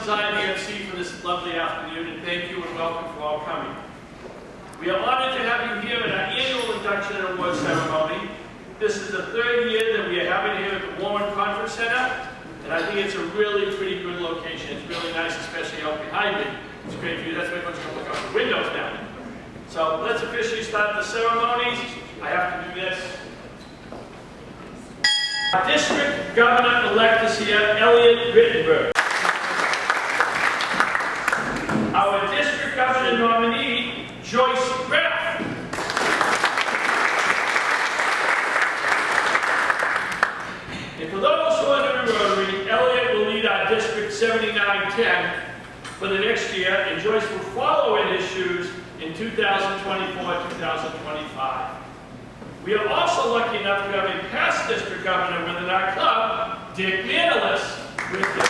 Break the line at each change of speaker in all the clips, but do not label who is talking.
Design the MC for this lovely afternoon, and thank you and welcome for all coming. We are honored to have you here at our annual induction and award ceremony. This is the third year that we are having it here at the Warren Conference Center, and I think it's a really pretty good location. It's really nice, especially out behind me. It's a great view. That's why everyone's going to look out the windows now. So let's officially start the ceremonies. I have to do this. Our district governor-elect is here, Elliot Rittenberg. Our district governor nominee, Joyce Graff. And for those who are in the Rotary, Elliot will lead our District 7910 for the next year, and Joyce will follow in his shoes in 2024-2025. We are also lucky enough to have a past district governor within our club, Dick Manilis, with us.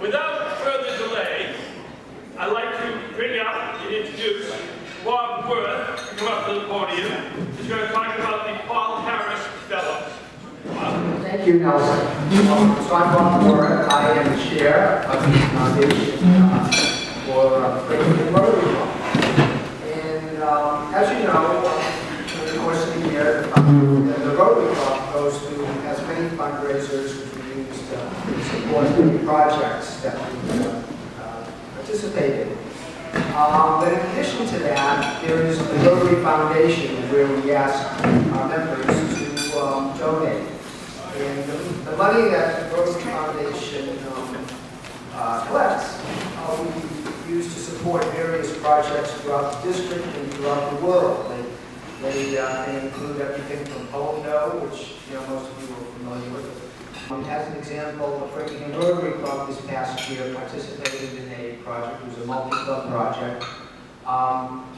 Without further delay, I'd like to bring up and introduce Bob Worth to come up to the podium. He's going to talk about the Paul Harris Fellows. Bob.
Thank you, Nelson. So I'm Bob Worth. I am the chair of the foundation for Framingham Rotary. And as you know, over the course of the year, the Rotary Club goes through as many fundraisers which we use to support the projects that we participate in. But in addition to that, there is the Rotary Foundation where we ask our members to donate. And the money that the Rotary Foundation collects, we use to support various projects throughout the district and throughout the world. They include everything from polio, which most of you are familiar with. As an example, the Framingham Rotary Club this past year participated in a project. It was a multi-club project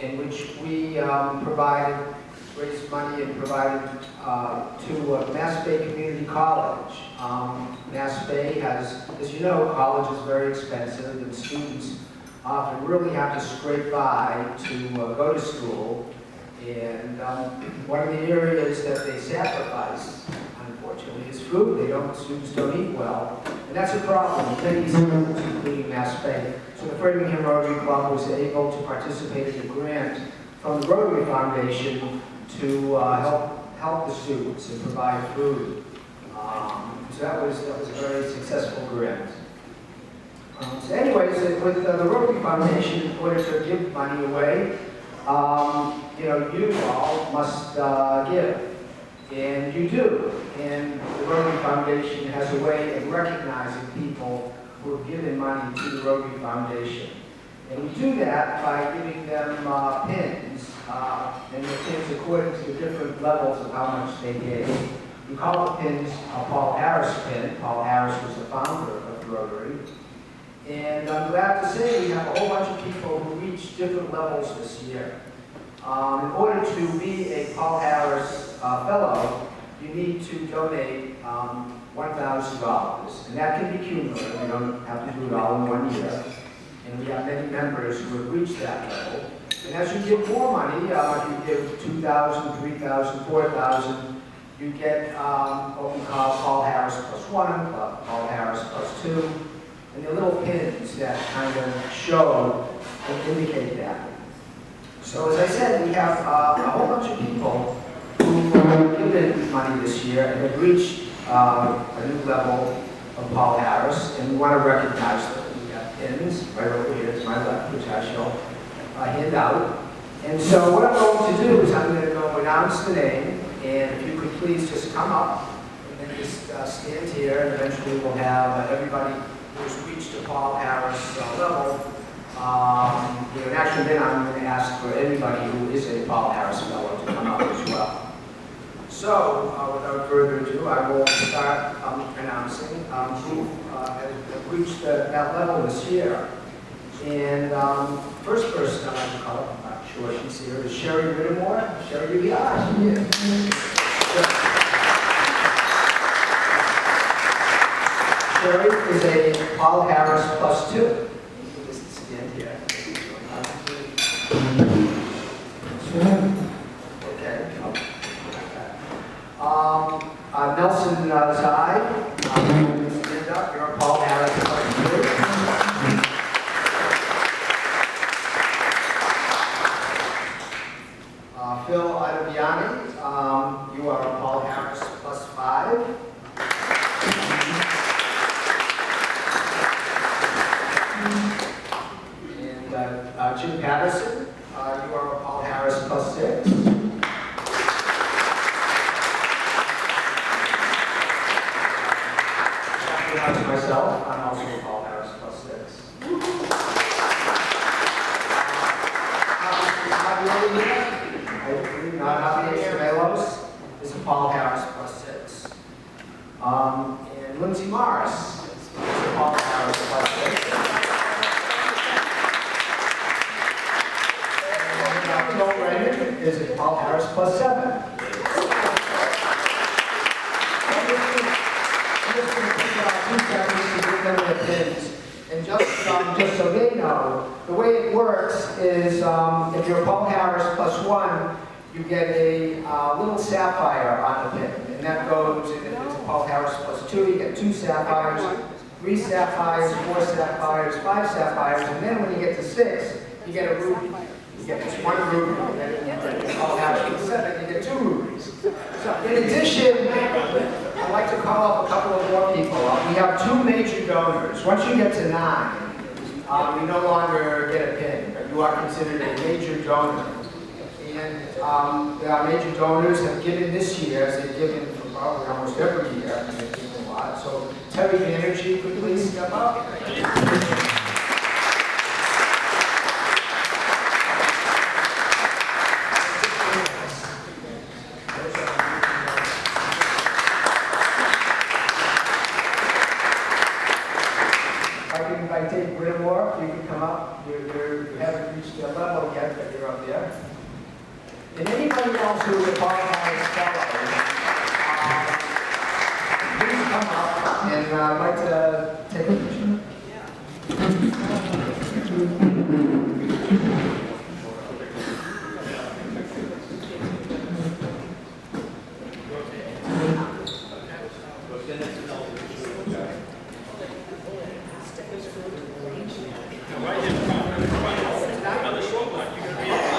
in which we raised money and provided to Mass Bay Community College. Mass Bay has, as you know, college is very expensive, and students often really have to scrape by to go to school. And one of the areas that they sacrifice, unfortunately, is food. Students don't eat well, and that's a problem in many schools, including Mass Bay. So the Framingham Rotary Club was able to participate in a grant from the Rotary Foundation to help the students and provide food. So that was a very successful grant. So anyways, with the Rotary Foundation, in order to give money away, you all must give. And you do. And the Rotary Foundation has a way of recognizing people who have given money to the Rotary Foundation. And we do that by giving them pins, and the pins according to the different levels of how much they gave. We call the pins a Paul Harris pin. Paul Harris was the founder of the Rotary. And I'm glad to say we have a whole bunch of people who reached different levels this year. In order to be a Paul Harris Fellow, you need to donate $1,000. And that can be cumulative. You don't have to do it all in 1 year. And we have many members who have reached that level. And as you give more money, if you give $2,000, $3,000, $4,000, you get what we call Paul Harris +1, Paul Harris +2, and the little pins that kind of show and indicate that. So as I said, we have a whole bunch of people who have given money this year and have reached a new level of Paul Harris, and we want to recognize them. Pins right over here to my left, which I shall hand out. And so what I'm going to do is I'm going to go announce the name, and if you could please just come up and then just stand here, and eventually we'll have everybody who's reached a Paul Harris level. And actually then I'm going to ask for anybody who is a Paul Harris Fellow to come up as well. So without further ado, I will start announcing who has reached that level this year. And first person I'd like to call, I'm not sure she's here, is Sherry Whittemore. Sherry, you are. Sherry is a Paul Harris +2. Just stand here. Okay. Nelson Nelson Zai. Stand up. You're Paul Harris plus 3. Phil Adaviani, you are Paul Harris plus 5. And Jim Patterson, you are Paul Harris plus 6. Myself, I'm also Paul Harris plus 6. This is Paul Harris plus 6. And Lindsay Morris, this is Paul Harris plus 6. And Phil Raymond is Paul Harris plus 7. And just so they know, the way it works is if you're Paul Harris plus 1, you get a little sapphire on the pin. And that goes, and if it's a Paul Harris plus 2, you get 2 sapphires, 3 sapphires, 4 sapphires, 5 sapphires, and then when you get to 6, you get a ruby. You get just 1 ruby, and then if it's Paul Harris plus 7, you get 2 rubies. So in addition, I'd like to call up a couple of more people. We have 2 major donors. Once you get to 9, you no longer get a pin, but you are considered a major donor. And our major donors have given this year, as they've given for probably almost every year, and they've given a lot. So Terry Banerjee, could you please step up? You can come up. You haven't reached their level yet, but you're up there. And anybody else who is a Paul Harris fellow, please come up, and I'd like to take a picture.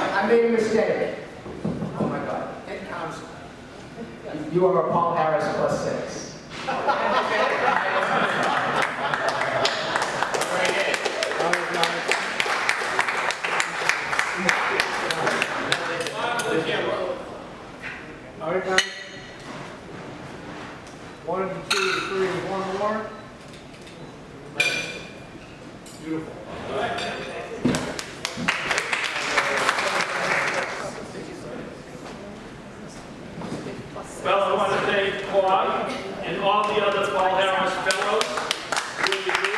I made a mistake. Oh my God. It counts. You are a Paul Harris plus 6. All right, guys. 1, 2, 3, 1 more. Beautiful. All right.
Well, I want to thank Bob and all the other Paul Harris fellows. Really good.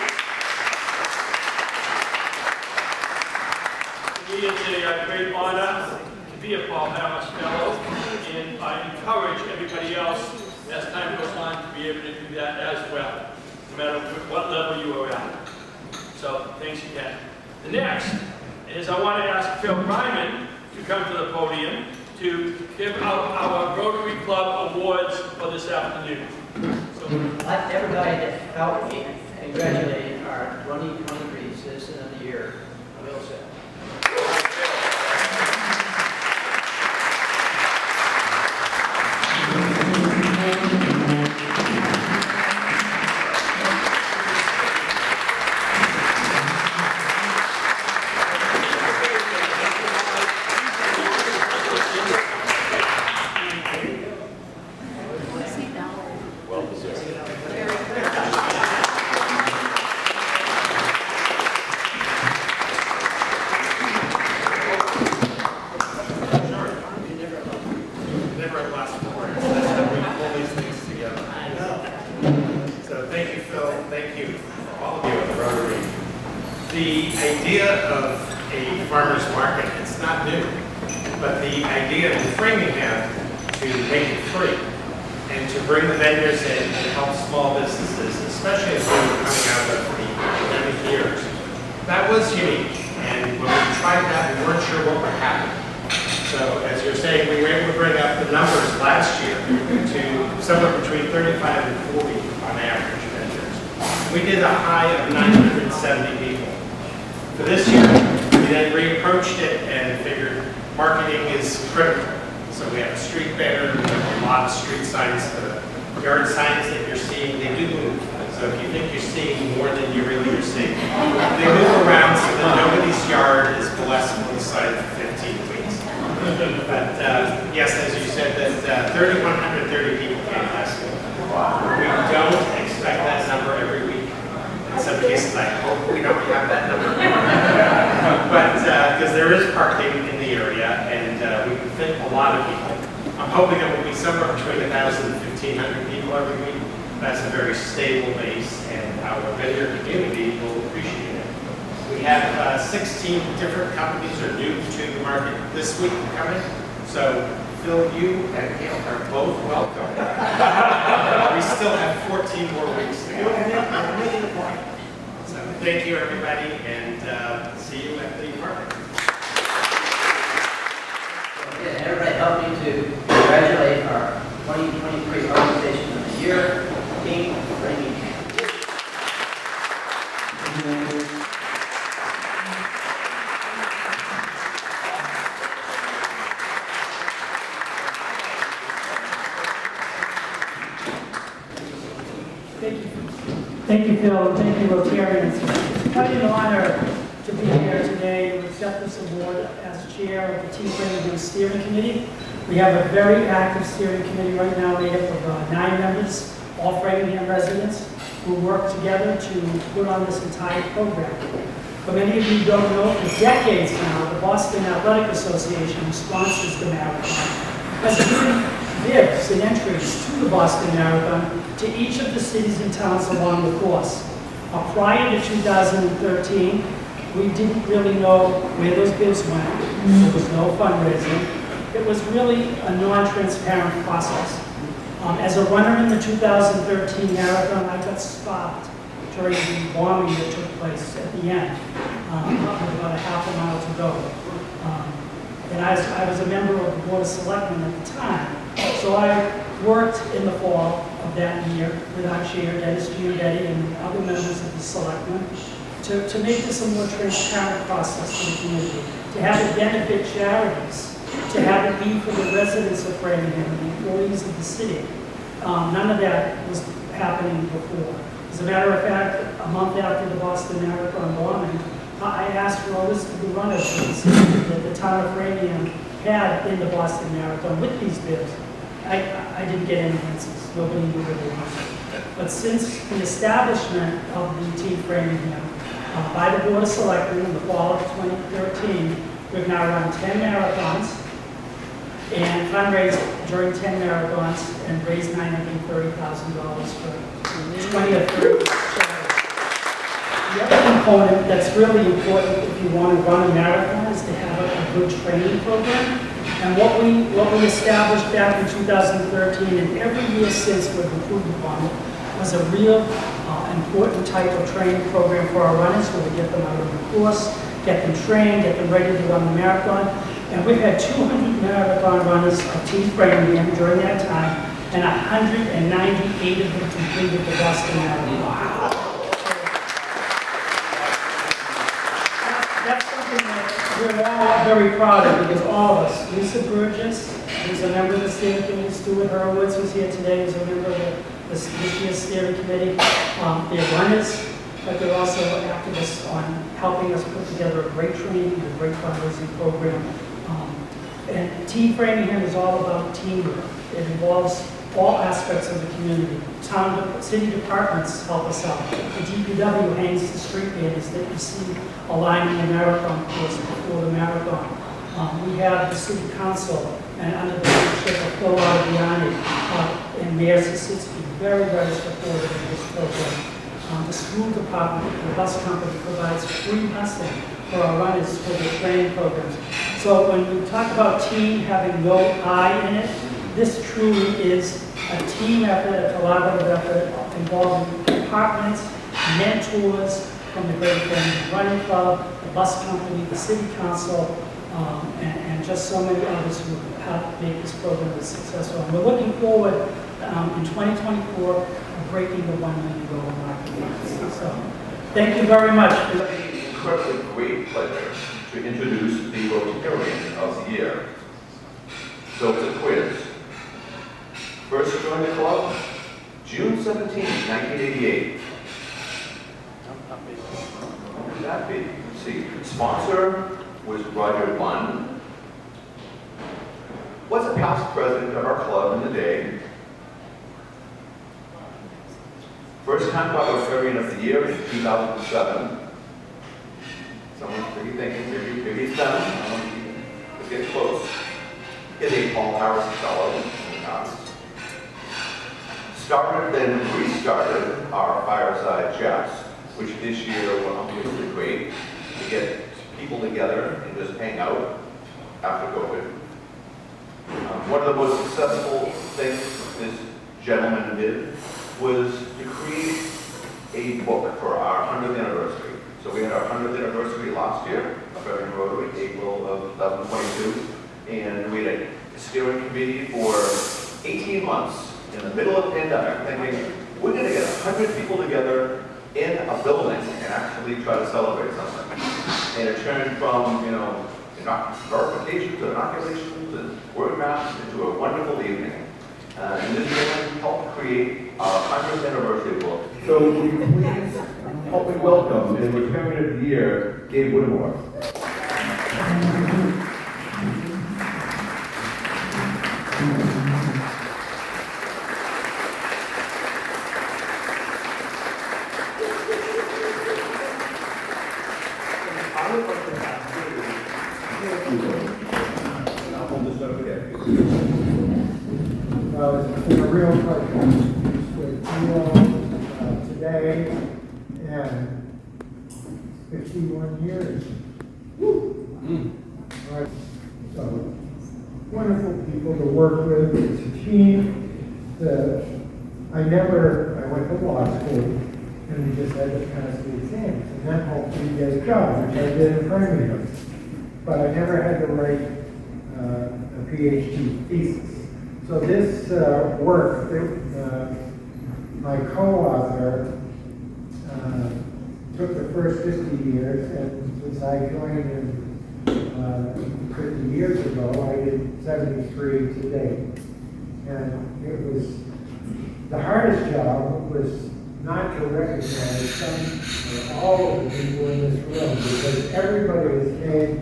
To me, it's a great honor to be a Paul Harris fellow, and I encourage everybody else, as time goes on, to be able to do that as well, no matter what level you are at. So, thanks again. The next is I want to ask Phil Ryman to come to the podium to give out our Rotary Club awards for this afternoon.
I'd like everybody to help me congratulate our 2023 Citizen of the Year, Will Sell.
The idea of a farmer's market, it's not new, but the idea in Framingham to make it free and to bring the vendors in and help small businesses, especially as we were coming out of the pandemic years, that was unique. And when we tried that, we weren't sure what would happen. So as you're saying, we were able to bring up the numbers last year to somewhere between 35 and 40 on average vendors. We did a high of 970 people. For this year, we then reapproached it and figured marketing is critical. So we have a street banner, we have a lot of street signs, the yard signs that you're seeing, they do move. So if you think you're seeing more than you really are seeing, they move around so that nobody's yard is blessed on the side of 15 weeks. But yes, as you said, that 3,130 people came last week. We don't expect that number every week. In some cases, I hope we don't have that number. But because there is parking in the area, and we can fit a lot of people. I'm hoping it will be somewhere between 1,000 and 1,500 people every week. That's a very stable base, and our vendor community will appreciate it. We have 16 different companies are new to the market this week coming. So Phil, you and Gail are both welcome. We still have 14 more weeks to go. So thank you, everybody, and see you at the market.
Okay, everybody help me to congratulate our 2023 Organization of the Year, Team Framingham.
Thank you, Phil, and thank you, Rotarians. It's quite an honor to be here today to accept this award as chair of the Team Framingham Steering Committee. We have a very active steering committee right now made up of 9 members, all Framingham residents, who work together to put on this entire program. But many of you don't know, for decades now, the Boston Athletic Association, who sponsors the marathon, has given bids and entries to the Boston Marathon to each of the cities and towns along the course. Prior to 2013, we didn't really know where those bids went. There was no fundraising. It was really a non-transparent process. As a runner in the 2013 marathon, I got stopped during the bombing that took place at the end, with about a half a mile to go. And I was a member of the Board of Selectmen at the time. So I worked in the fall of that year with our chair, Dennis Giudetti, and other members of the Selectmen to make this a more transparent process for the community, to have it benefit charities, to have it be for the residents of Framingham and the employees of the city. None of that was happening before. As a matter of fact, a month after the Boston Marathon bombing, I asked for a list of the runners that the town of Framingham had in the Boston Marathon with these bids. I didn't get any answers. Nobody knew where they were. But since the establishment of the Team Framingham by the Board of Selectmen in the fall of 2013, we've now run 10 marathons and fundraised during 10 marathons and raised $930,000 for 20 or 30 charities. The other component that's really important if you want to run a marathon is to have a good training program. And what we established back in 2013 and every year since we've improved upon it was a real important type of training program for our runners where we get them out on the course, get them trained, get them ready to run the marathon. And we've had 200 marathon runners of Team Framingham during that time, and 198 of them completed the Boston Marathon. Wow. That's something that we're all very proud of because all of us, Lisa Burgess, who's a member of the steering committee, Stuart Hurwitz, who's here today, who's a member of this year's steering committee. They're runners, but they're also activists on helping us put together a great training and a great fundraising program. And Team Framingham is all about teamwork. It involves all aspects of the community. City departments help us out. The DPW hangs the street banners that you see aligning the marathon course before the marathon. We have the city council and under the leadership of Phil Arbiani and Mayor Sisitsky, very, very supportive of this program. The school department, the bus company, provides free busing for our runners for their training programs. So when we talk about team having no I in it, this truly is a team effort, a collaborative effort involving departments, mentors from the Great Framingham Running Club, the bus company, the city council, and just so many others who helped make this program successful. And we're looking forward in 2024 of breaking the $1 million mark. So, thank you very much.
It's an incredibly great pleasure to introduce the Rotarian of the Year. So it's a quiz. First joined the club, June 17, 1988. What could that be? Let's see. Sponsor was Roger Lund. Was a past president of our club in the day. First time Rotarian of the Year in 2007. Someone's maybe thinking, maybe it's them. Let's get close. Is a Paul Harris Fellow in the past. Started, then restarted our fireside chats, which this year were unbelievably great to get people together and just hang out after COVID. One of the most successful things this gentleman did was to create a book for our 100th anniversary. So we had our 100th anniversary last year, Framingham Rotary, April of 2022, and we had a steering committee for 18 months in the middle of the pandemic, thinking we're going to get 100 people together in a building and actually try to celebrate something. And it turned from, verifications and inoculations and word maps into a wonderful evening. And this gentleman helped create our 100th anniversary book. So will you please help me welcome the Rotarian of the Year, Gabe Whittemore.
It's been a real pleasure with you today and 51 years. Right. So, wonderful people to work with. It's a team that I went to law school and we just had to pass the exams. And that helped me get a job, which I did in Framingham. But I never had to write a PhD thesis. So this work, my co-author took the first 50 years, and since I joined in 50 years ago, I did 73 to date. And it was, the hardest job was not to recognize some or all of the people in this room, because everybody is named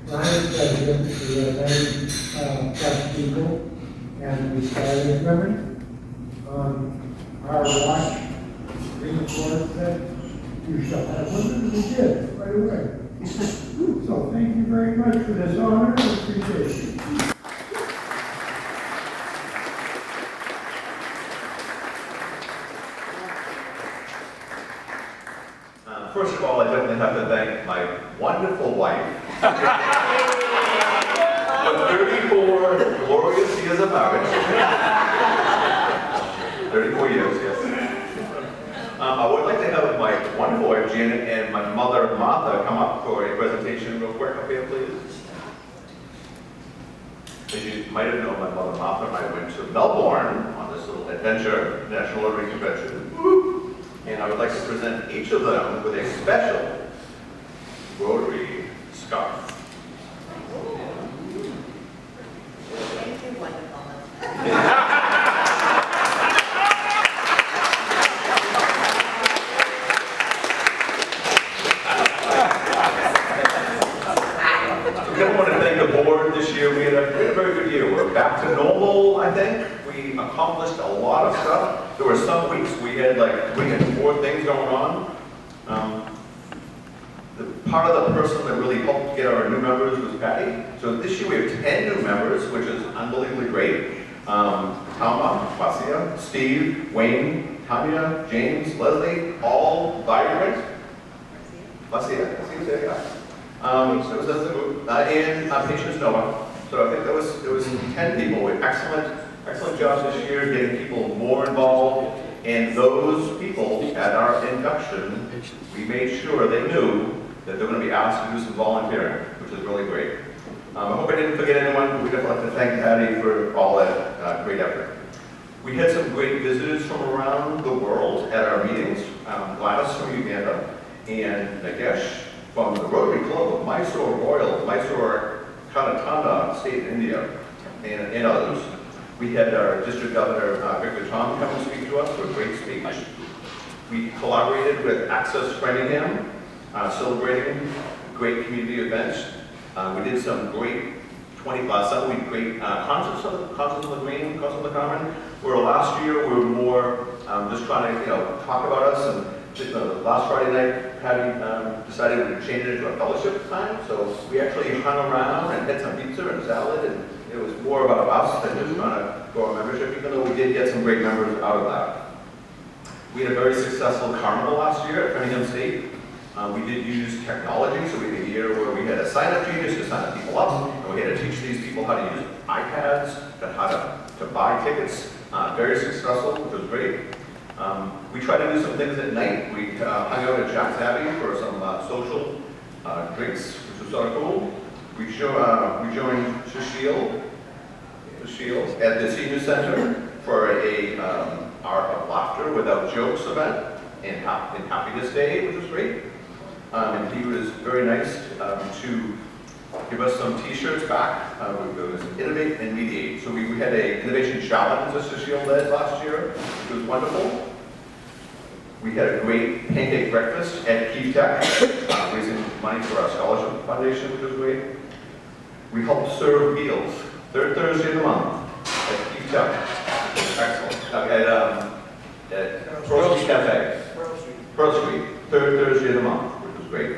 Ryan President, we have 90 plus people. And we started, remember, on our watch, Supreme Court said, you shall have women, we did, right away. So thank you very much for this honor, I appreciate it.
First of all, I definitely have to thank my wonderful wife. For 34 glorious years of marriage. 34 years, yes. I would like to have my wonderful wife, Janet, and my mother, Martha, come up for a presentation real quick up here, please. As you might have known, my mother, Martha, and I went to Melbourne on this little adventure, National Rotary Convention. And I would like to present each of them with a special Rotary scarf.
Thank you, wonderful.
I want to thank the board this year. We had a very good year. We're back to normal, I think. We accomplished a lot of stuff. There were some weeks we had like 3 and 4 things going on. Part of the person that really helped get our new members was Patti. So this year we have 10 new members, which is unbelievably great. Tama, Marcia, Steve, Wayne, Tanya, James, Leslie, all vibrant. Marcia, there you go. And Patience Noah. So I think there was 10 people. We had excellent job this year, getting people more involved. And those people at our induction, we made sure they knew that they're going to be asked to do some volunteering, which is really great. I hope I didn't forget anyone, but we'd like to thank Patti for all that great effort. We had some great visitors from around the world at our meetings. Gladys from Uganda and Nagesh from the Rotary Club of Mysore Royal, Mysore Kanatanda State, India, and others. We had our District Governor, Victor Tom, come and speak to us for a great speech. We collaborated with Access Framingham, celebrating great community events. We did some great concerts on the Green, concerts on the Common, where last year we were more just trying to, talk about us. And last Friday night, Patti decided we would change it into a fellowship time. So we actually hung around and had some pizza and salad, and it was more about us than just trying to grow our membership, even though we did get some great members out of that. We had a very successful carnival last year at Framingham State. We did use technology, so we had a year where we had a sign-up genius to sign people up, and we had to teach these people how to use iPads, how to buy tickets. Very successful, which was great. We tried to do some things at night. We hung out at Jack's Abbey for some social drinks, which was sort of cool. We joined Cecile at the Senior Center for a Art of Laughter Without Jokes event and Happiness Day, which was great. And he was very nice to give us some t-shirts back. It was Innovate and Mediate. So we had an innovation challenge that Cecile led last year, which was wonderful. We had a great pancake breakfast at Keith Tech, raising money for our scholarship foundation, which was great. We helped serve meals, third Thursday of the month at Keith Tech. Excellent. At Pearl Street Cafe. Pearl Street, third Thursday of the month, which was great.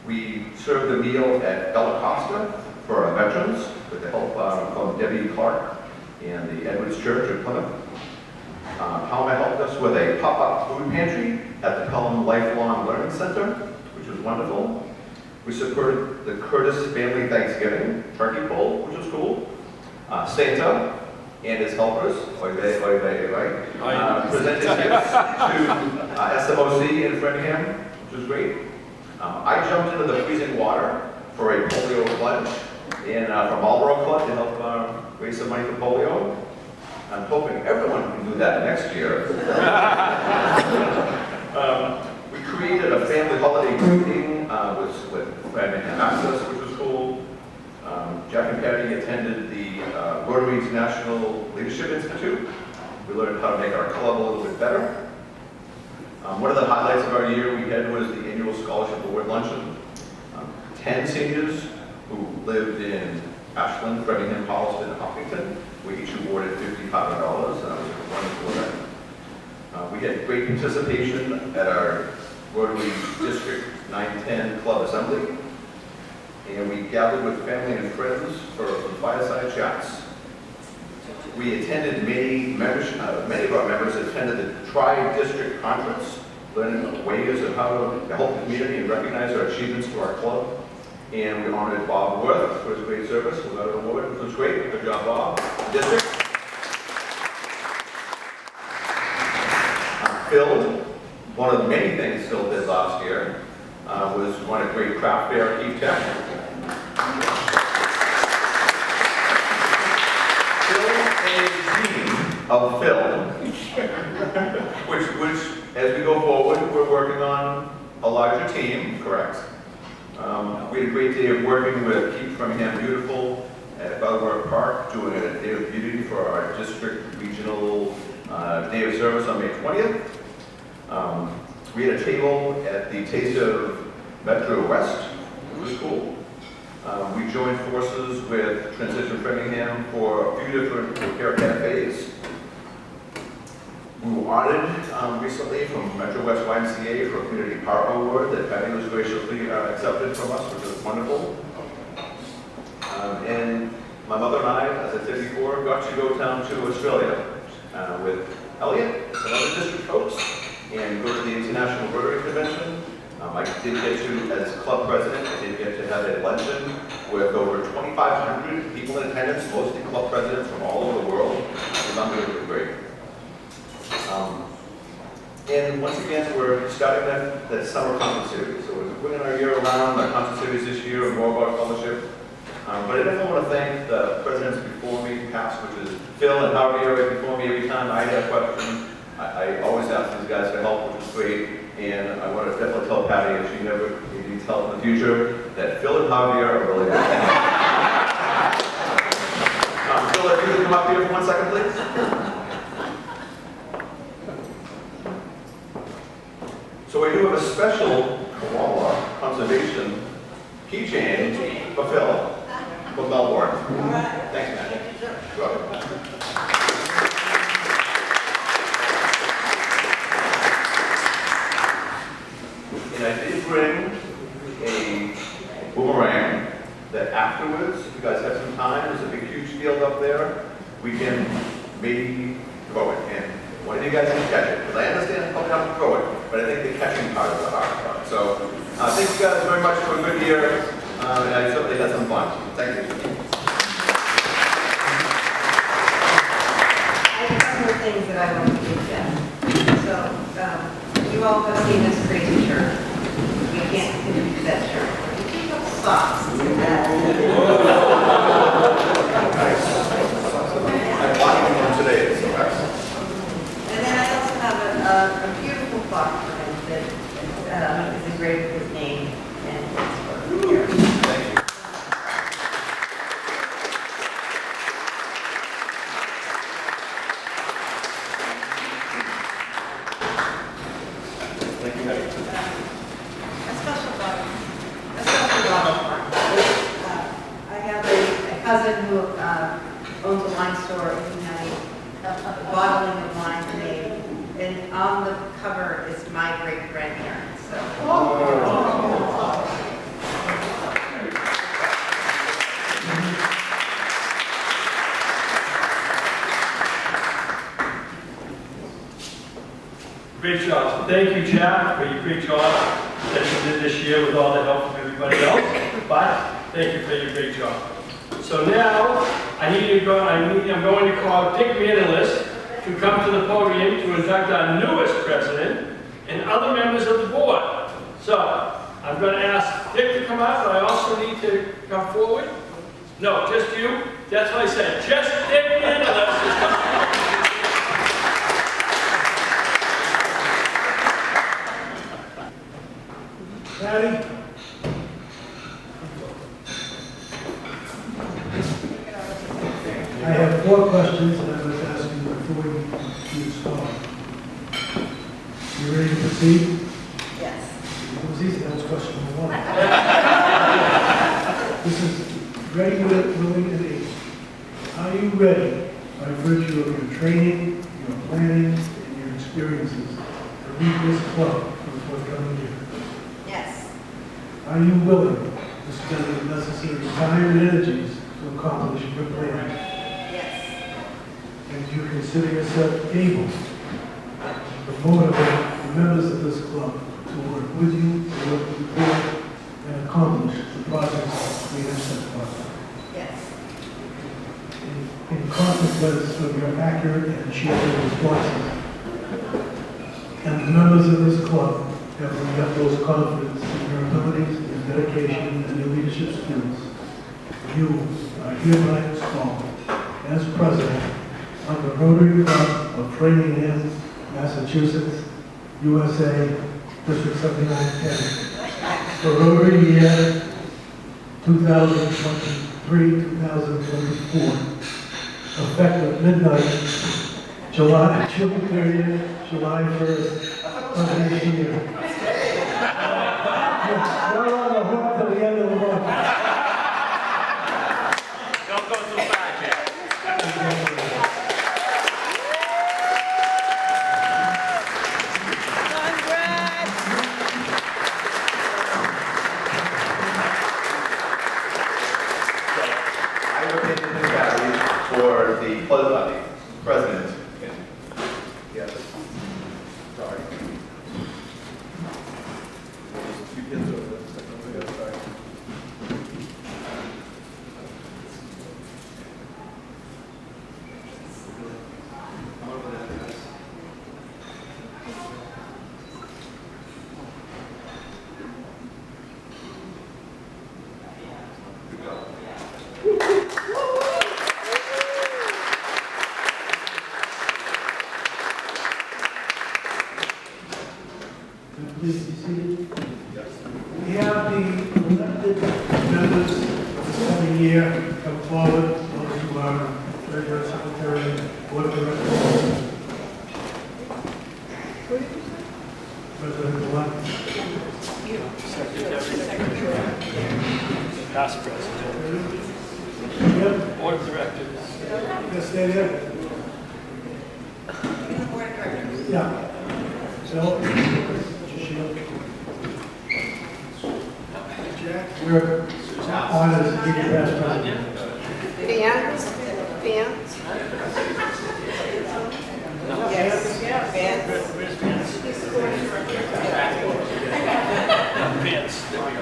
We served a meal at Bella Costa for our veterans with the help from Debbie Clark and the Edwards Church of Plymouth. Palma helped us with a pop-up food pantry at the Pelham Lifelong Learning Center, which was wonderful. We supported the Curtis Family Thanksgiving turkey bowl, which was cool. Santa and his helpers, presented gifts to SMOC in Framingham, which was great. I jumped into the freezing water for a polio pledge from Marlboro Club to help raise some money for polio. I'm hoping everyone can do that next year. We created a family holiday greeting with Framingham Access, which was cool. Jack and Patti attended the Rotary International Leadership Institute. We learned how to make our club a little bit better. One of the highlights of our year we had was the annual Scholarship Award Luncheon. 10 seniors who lived in Ashland, Framingham, Holliston, and Hopkinton were each awarded $5,500, and that was a wonderful event. We had great participation at our Rotary District 910 Club Assembly, and we gathered with family and friends for some fireside chats. We attended many of our members attended the Tri-District Conference, learning ways of how to help the community and recognize our achievements to our club. And we honored Bob Worth for his great service. We got an award, which was great. Good job, Bob. District. Phil, one of the many things Phil did last year was run a great craft fair at Keith Tech. Of film, which as we go forward, we're working on a larger team, correct? We had a great day of working with Keep Framingham Beautiful at Belleville Park, doing a day of beauty for our district regional day of service on May 20th. We had a table at the Taste of Metro West, which was cool. We joined forces with Transition Framingham for a few different repair cafes. We were honored recently from Metro West YMCA for a Community Power Award that Patti was graciously accepted from us, which was wonderful. And my mother and I, as I said before, got to go down to Australia with Elliot and other district folks and go to the International Rotary Convention. I did get to, as club president, I did get to have a luncheon with over 2,500 people in attendance, mostly club presidents from all over the world. It was unbelievably great. And once again, we're starting that summer concert series. So we're bringing our year around, our concert series this year, and more about fellowship. But I definitely want to thank the presidents before me, past, which is Phil and Harvey are right before me every time I have questions. I always ask these guys for help, which is great. And I want to definitely tell Patti, if she never needs help in the future, that Phil and Harvey are really good. Phil, if you could come up here for 1 second, please. So we do have a special koala conservation keychain for Phil from Melbourne. Thanks, man. You're welcome. And I did bring a boomerang that afterwards, if you guys have some time, there's a big huge field up there, we can maybe throw it in. One of you guys can catch it, because I understand probably not to throw it, but I think the catching part is the hard part. So thank you guys very much for a good year, and I certainly had some fun. Thank you.
I have a couple of things that I want to give Jeff. So, you all have seen this crazy shirt. You can't do that shirt. You keep up socks.
Nice. I'm watching one today, so excellent.
And then I also have a beautiful clock for him that is engraved with his name and it's for here.
Thank you. Thank you, Patty.
A special bottle farm. I have a cousin who owns a wine store and has a bottling of wine made. And on the cover is my great-grandparents. So.
Great job. Thank you, Jack, for your great job that you did this year with all the help from everybody else. But thank you for your great job. So now I'm going to call Dick Manilis to come to the podium to induct our newest president and other members of the board. So I'm going to ask Dick to come up, but I also need to come forward. No, just you. That's what I said. Just Dick Manilis is coming.
Patty? I have 4 questions that I was asking before you start. You ready to proceed?
Yes.
It was easy, that was question number 1. This is ready, willing, and able. Are you ready, by virtue of your training, your planning, and your experiences, to lead this club for the forthcoming year?
Yes.
Are you willing to spend the necessary time and energies to accomplish your plan?
Yes.
And do you consider yourself able to motivate the members of this club to work with you, to work with the board, and accomplish the projects we have set forth?
Yes.
In consequence of your accurate and cheerful responses, and the members of this club have the utmost confidence in your abilities, your dedication, and your leadership skills, you are hereby installed as president of the Rotary Club of Framingham, Massachusetts, USA, District 7910, for Rotary year 2023-2024, effective midnight, June 30th, July 1st of this year. You're on the hook till the end of the month.
Don't go too far, Jack.
I have a picture of Patty for the president. Yes. Sorry. Two kids over there. Sorry. Come over there, guys. Good job.
please be seated? We have the elected members of this coming year come forward, those who are treasurer, secretary, board of directors. President-elect.
Past president.
Yep.
Board of directors.
Yes, stay there. Yeah. So, Jack, we're honored to be your past president.
Fans? Fans? Yes.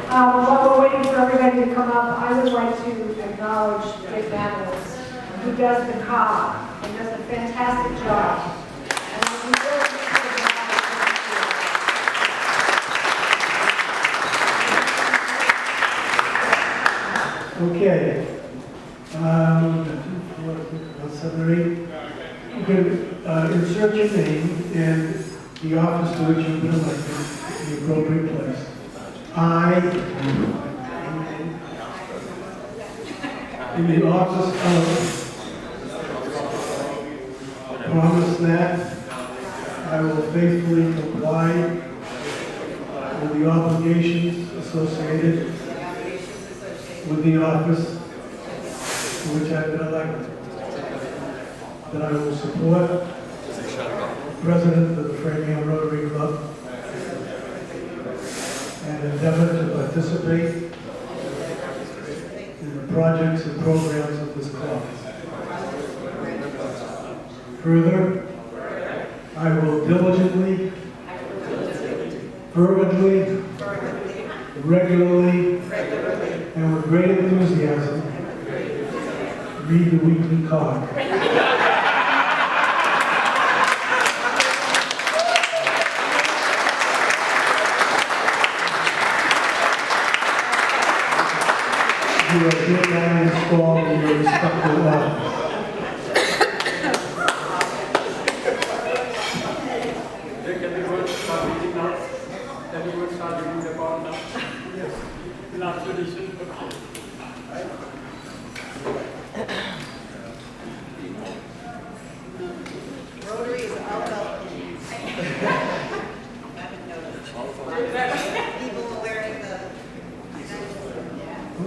While we're waiting for everybody to come up, I would like to acknowledge Dick Mathis, who does the car and does a fantastic job. And we really
Okay. 7 or 8. You can insert your name and the office to which you've been elected in the appropriate place. I, in the office of, promise that I will faithfully comply with the obligations associated with the office to which I've been elected. That I will support the President of the Framingham Rotary Club and endeavor to participate in the projects and programs of this club. Further, I will diligently, fervently, regularly, and with great enthusiasm read the weekly card. You are hereby installed in your respective office.
Rotary is all about people wearing the.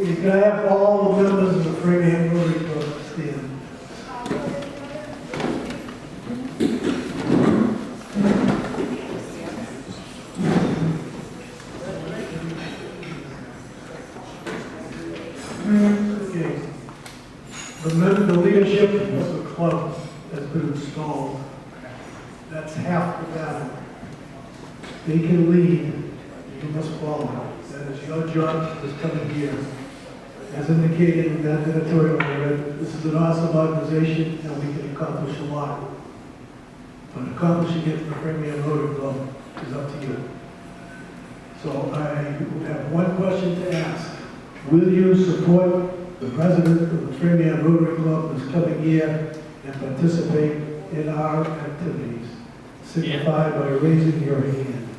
You can have all the members of the Framingham Rotary Club stand. Okay. The leadership of the club has been installed. That's half the battle. They can lead, you must follow. That is your job this coming year. As indicated in that editorial, this is an awesome organization and we can accomplish a lot. But accomplishing it for the Framingham Rotary Club is up to you. So I have one question to ask. Will you support the president of the Framingham Rotary Club this coming year and participate in our activities? Signify by raising your hand.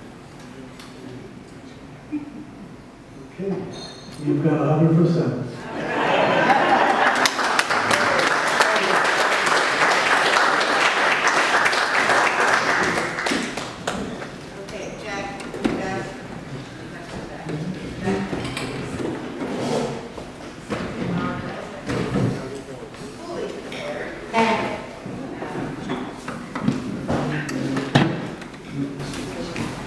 Okay, you've got 100%.
Okay, Jack, you got fully prepared.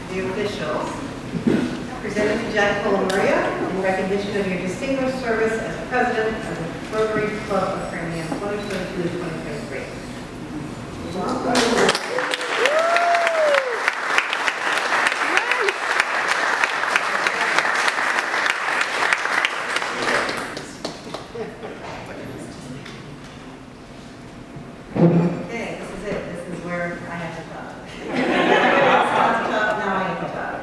The officials. Presented to Jack Maria in recognition of your distinguished service as president of the Rotary Club of Framingham 2022-2023. Okay, this is it. This is where I have to talk. Now I have to talk.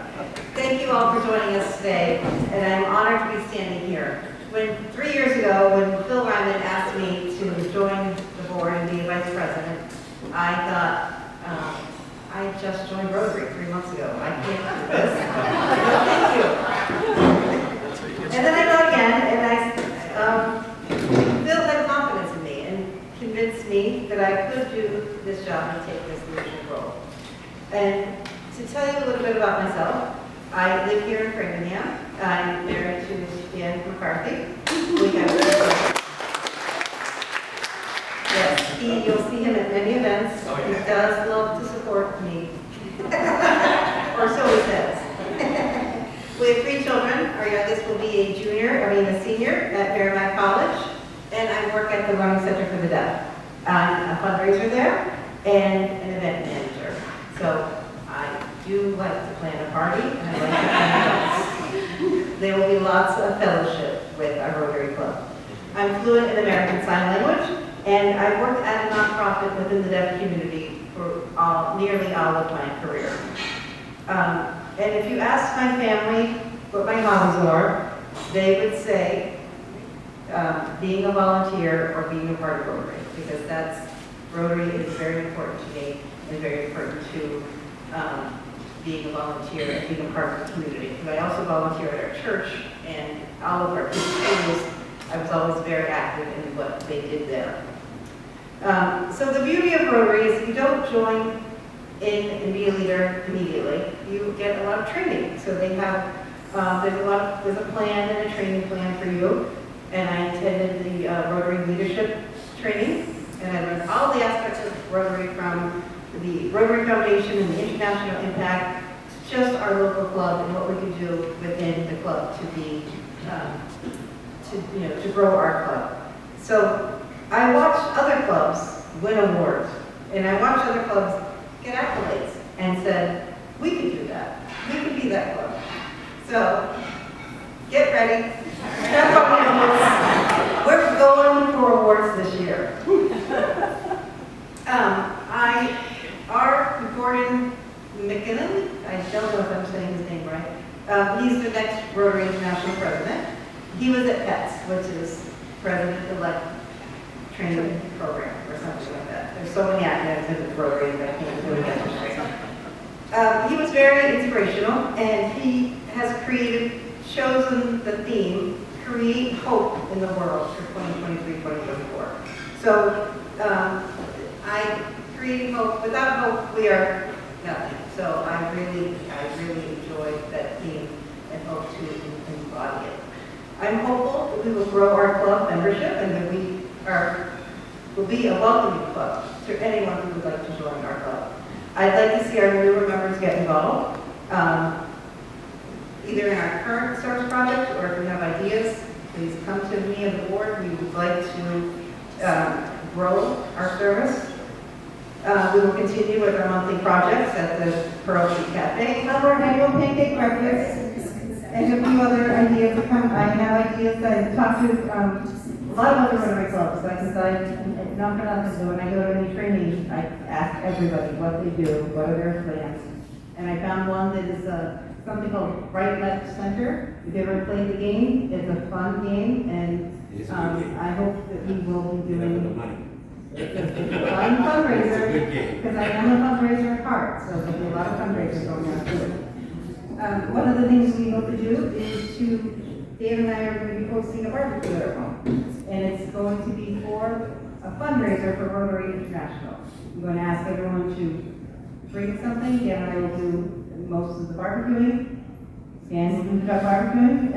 Thank you all for joining us today, and I'm honored to be standing here. 3 years ago, when Phil Ryman asked me to join the board and be vice president, I thought, I just joined Rotary 3 months ago. I can't do this. I could do this job and take this leadership role. And to tell you a little bit about myself, I live here in Framingham. I'm married to Ann McCarthy. We have 3 children. Yes, you'll see him at many events.
Oh,
He
yeah.
does love to support me. Or so he says. We have 3 children. Our youngest will be a senior at Merrimack College. And I work at the Running Center for the Deaf. I'm a fundraiser there and an event manager. So I do like to plan a party and I like to plan events. There will be lots of fellowship with our Rotary Club. I'm fluent in American Sign Language, and I've worked at a nonprofit within the deaf community for nearly all of my career. And if you ask my family what my hobbies are, they would say being a volunteer or being a part of Rotary, because Rotary is very important to me and very important to being a volunteer and being a part of the community. But I also volunteer at our church and all of our schools. I was always very active in what they did there. So the beauty of Rotary is you don't join in and be a leader immediately. You get a lot of training. So they have, there's a plan and a training plan for you. And I attended the Rotary leadership training, and I learned all the aspects of Rotary, from the Rotary Foundation and the international impact, to just our local club and what we can do within the club to be, to grow our club. So I watched other clubs win awards, and I watched other clubs get accolades, and said, we can do that. We can be that club. So get ready. We're going for awards this year. Gordon McKinnon, I don't know if I'm saying his name right. He's the next Rotary International President. He was at PETS, which is President-elect Training Program, or something like that. There's so many acronyms in the Rotary that I can't really get straight. He was very inspirational, and he has chosen the theme, Create Hope in the World for 2023-2024. So I create hope. Without hope, we are nothing. So I really enjoyed that theme and hope to embody it. I'm hopeful that we will grow our club membership and that we will be a welcoming club to anyone who would like to join our club. I'd like to see our newer members get involved, either in our current service project, or if you have ideas, please come to me and the board. We would like to grow our service. We will continue with our monthly projects at the Pearl Street Cafe. Our annual pancake breakfast, and a few other ideas. I have ideas. I've talked to a lot of other Rotary clubs, because I'm not going to do. When I go to any training, I ask everybody what they do, what are their plans. And I found one that is something called Right, Left, Center. If you ever played the game, it's a fun game, and I hope that we will be doing it's a fun fundraiser, because I am a fundraiser at heart, so there'll be a lot of fundraisers going on too. One of the things we hope to do is Dave and I are going to be hosting a barbecue at our home, and it's going to be for a fundraiser for Rotary International. I'm going to ask everyone to bring something. Dan and I will do most of the barbecuing. Dan will do the barbecuing.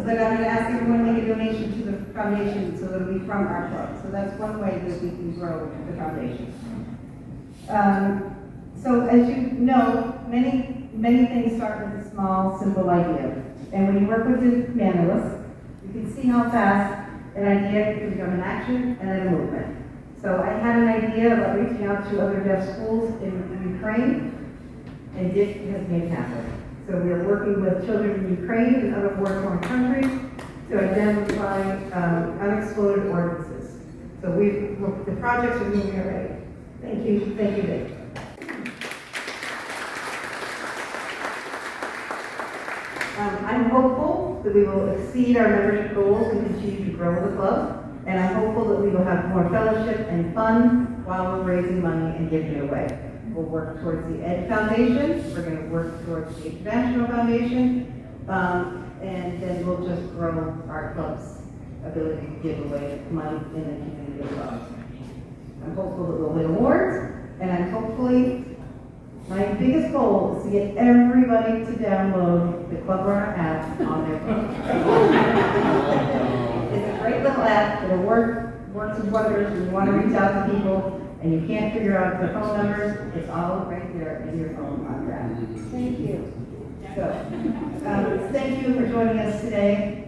But I'm going to ask everyone to make a donation to the foundation, so it'll be from our club. So that's one way that we can grow the foundation. So as you know, many things start with a small, simple idea. And when you work with the manualists, you can see how fast an idea can become an action and then a movement. So I had an idea about reaching out to other deaf schools in Ukraine, and Dick has made it happen. So we are working with children in Ukraine and other war-torn countries to identify unexploded ordinances. So the projects are moving already. Thank you, Dave. I'm hopeful that we will exceed our membership goals and continue to grow the club. And I'm hopeful that we will have more fellowship and fun while we're raising money and giving it away. We'll work towards the Ed Foundation. We're going to work towards the International Foundation. And then we'll just grow our club's ability to give away money in the community as well. I'm hopeful that we'll win awards, and I'm hopefully, my biggest goal is to get everybody to download the Club Runner app on their phone. It's a great little app that works with wonders when you want to reach out to people and you can't figure out the phone numbers. It's all right there in your phone on your app. Thank you. So, thank you for joining us today.